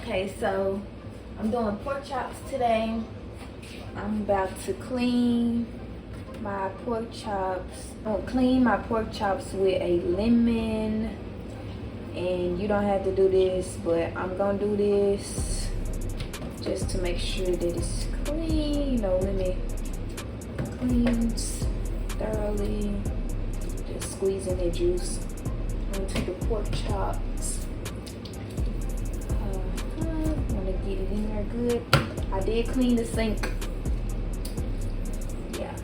Okay, so I'm doing pork chops today. I'm about to clean my pork chops. Clean my pork chops with a lemon. And you don't have to do this, but I'm gonna do this just to make sure that it's clean. You know, let me clean thoroughly. Just squeezing the juice onto the pork chops. Want to get it in there good. I did clean the sink. Yeah.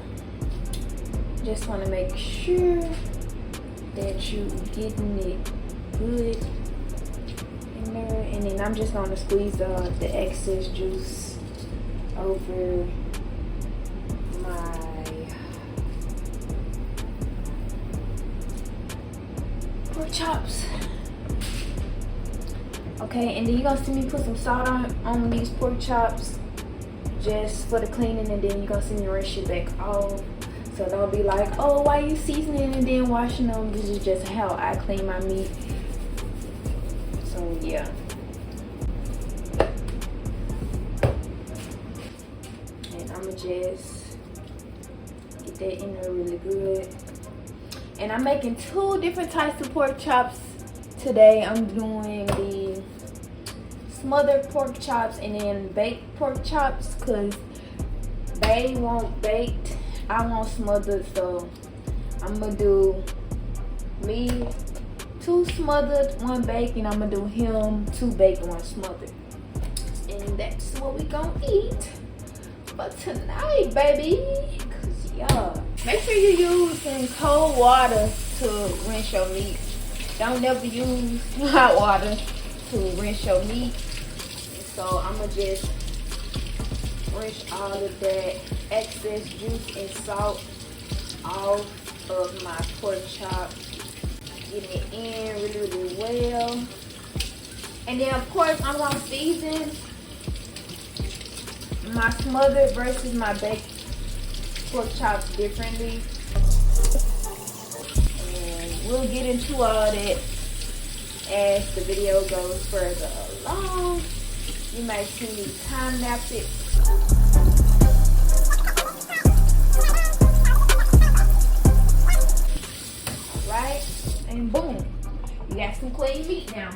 Just want to make sure that you getting it good in there, and then I'm just going to squeeze the excess juice over my pork chops. Okay, and then you're gonna see me put some salt on these pork chops just for the cleaning, and then you're gonna see me rinse it back off. So don't be like, oh, why you seasoning and then washing them? This is just how I clean my meat. So yeah. And I'ma just get that in there really good. And I'm making 2 different types of pork chops today. I'm doing the smothered pork chops and then baked pork chops, because they want baked, I want smothered. So I'm gonna do me 2 smothered, 1 baked, and I'm gonna do him 2 baked, 1 smothered. And that's what we gonna eat for tonight, baby. Cause yeah, make sure you use some cold water to rinse your meat. Don't never use hot water to rinse your meat. So I'm gonna just rinse all of that excess juice and salt off of my pork chop. Getting it in really, really well. And then of course I'm gonna season my smothered versus my baked pork chops differently. We'll get into all that as the video goes further along. You might see me time lapse it. Alright, and boom, you got some clean meat now.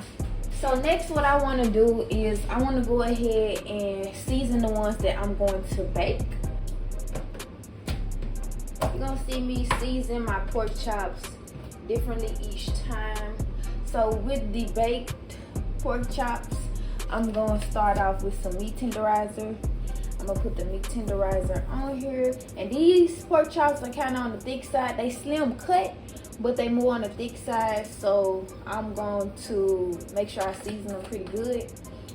So next what I want to do is I want to go ahead and season the ones that I'm going to bake. You're going to see me season my pork chops differently each time. So with the baked pork chops, I'm going to start off with some meat tenderizer. I'm going to put the meat tenderizer on here. And these pork chops are kind of on the thick side. They slim cut, but they more on the thick side. So I'm going to make sure I season them pretty good,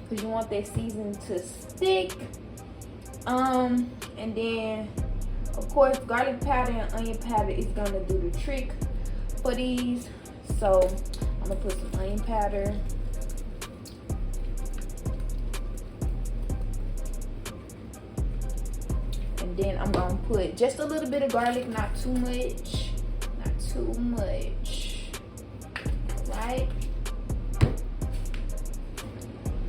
because you want that season to stick. And then of course garlic powder and onion powder is going to do the trick for these. So I'm gonna put some onion powder, and then I'm gonna put just a little bit of garlic, not too much, right?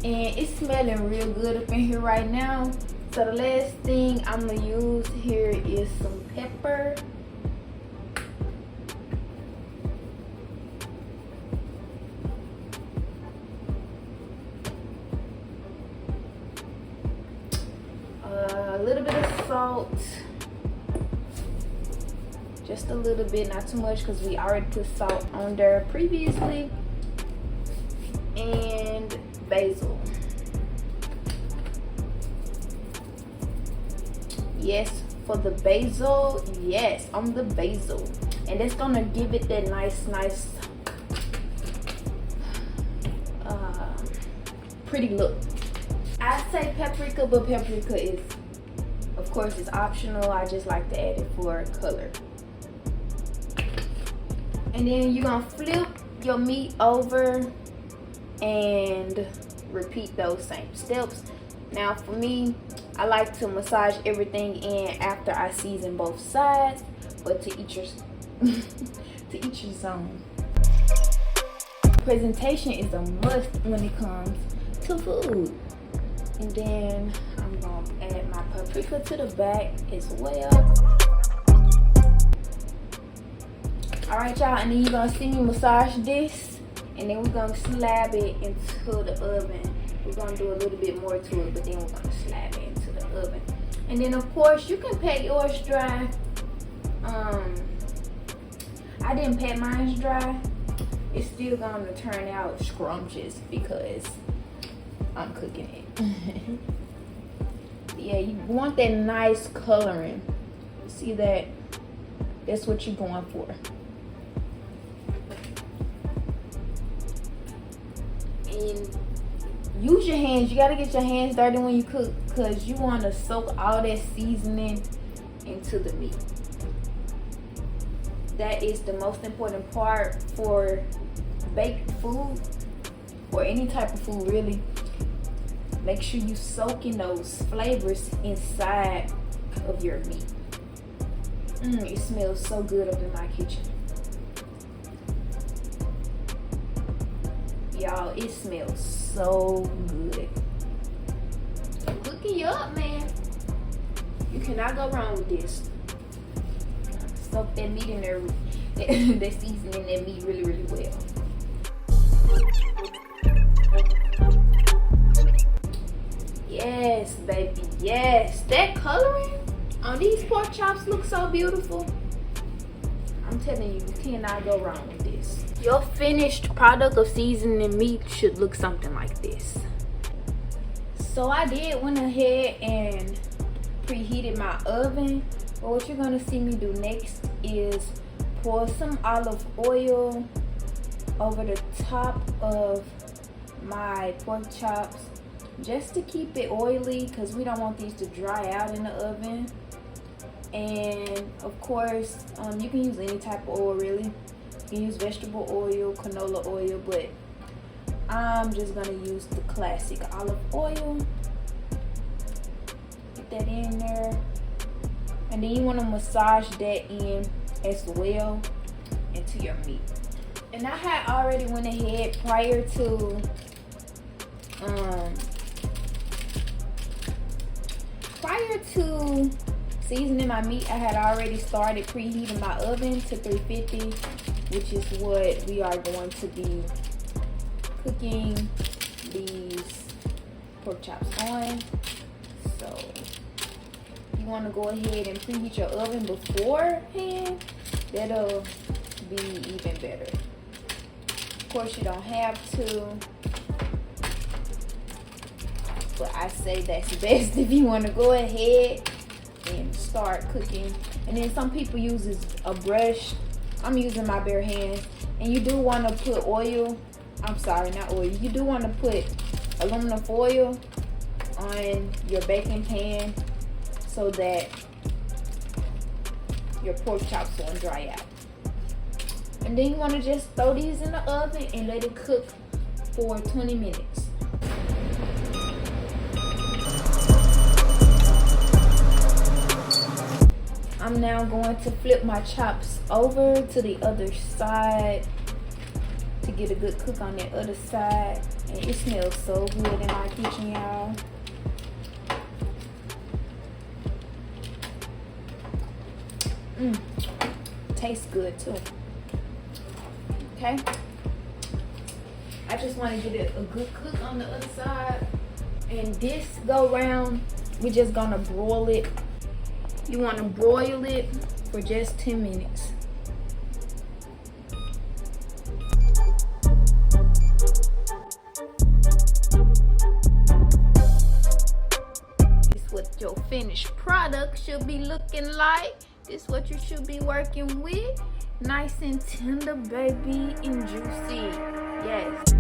And it's smelling real good up in here right now. So the last thing I'm gonna use here is some pepper. A little bit of salt, just a little bit, not too much, because we already put salt on there previously. And basil. Yes, for the basil. Yes, on the basil. And it's gonna give it that nice pretty look. I say paprika, but paprika is, of course, it's optional. I just like to add it for color. And then you're gonna flip your meat over and repeat those same steps. Now for me, I like to massage everything in after I season both sides, but to each your to each his own. Presentation is a must when it comes to food. And then I'm gonna add my paprika to the back as well. All right, y'all, and then you're gonna see me massage this, and then we're gonna slab it into the oven. We're gonna do a little bit more to it, but then we're gonna slab it into the oven. And then of course you can pat yours dry. I didn't pat mine dry. It's still gonna turn out scrumptious because I'm cooking it. Yeah, you want that nice coloring. See that? That's what you're going for. And use your hands. You gotta get your hands dirty when you cook because you want to soak all that seasoning into the meat. That is the most important part for baked food or any type of food, really. Make sure you soak in those flavors inside of your meat. It smells so good up in my kitchen. Y'all, it smells so good. Cooking you up, man. You cannot go wrong with this. Soak that meat in there, that seasoning that meat really, really well. Yes, baby, yes. That coloring on these pork chops looks so beautiful. I'm telling you, you cannot go wrong with this. Your finished product of seasoning meat should look something like this. So I went ahead and preheated my oven. But what you're gonna see me do next is pour some olive oil over the top of my pork chops just to keep it oily because we don't want these to dry out in the oven. And of course, you can use any type of oil really. You can use vegetable oil, canola oil, but I'm just gonna use the classic olive oil. Get that in there. And then you want to massage that in as well into your meat. And I had already went ahead prior to seasoning my meat. I had already started preheating my oven to 350, which is what we are going to be cooking these pork chops on. So you want to go ahead and preheat your oven beforehand. That'll be even better. Of course, you don't have to, but I say that's best if you want to go ahead and start cooking. And then some people use a brush. I'm using my bare hands. And you do want to put oil. I'm sorry, not oil. You do want to put aluminum foil on your baking pan so that your pork chops won't dry out. And then you want to just throw these in the oven and let it cook for 20 minutes. I'm now going to flip my chops over to the other side to get a good cook on that other side. And it smells so good in my kitchen, y'all. Tastes good too. Okay, I just want to get it a good cook on the other side. And this go round, we're just gonna broil it. You want to broil it for just 10 minutes. This is what your finished product should be looking like. This is what you should be working with. Nice and tender, baby, and juicy. Yes.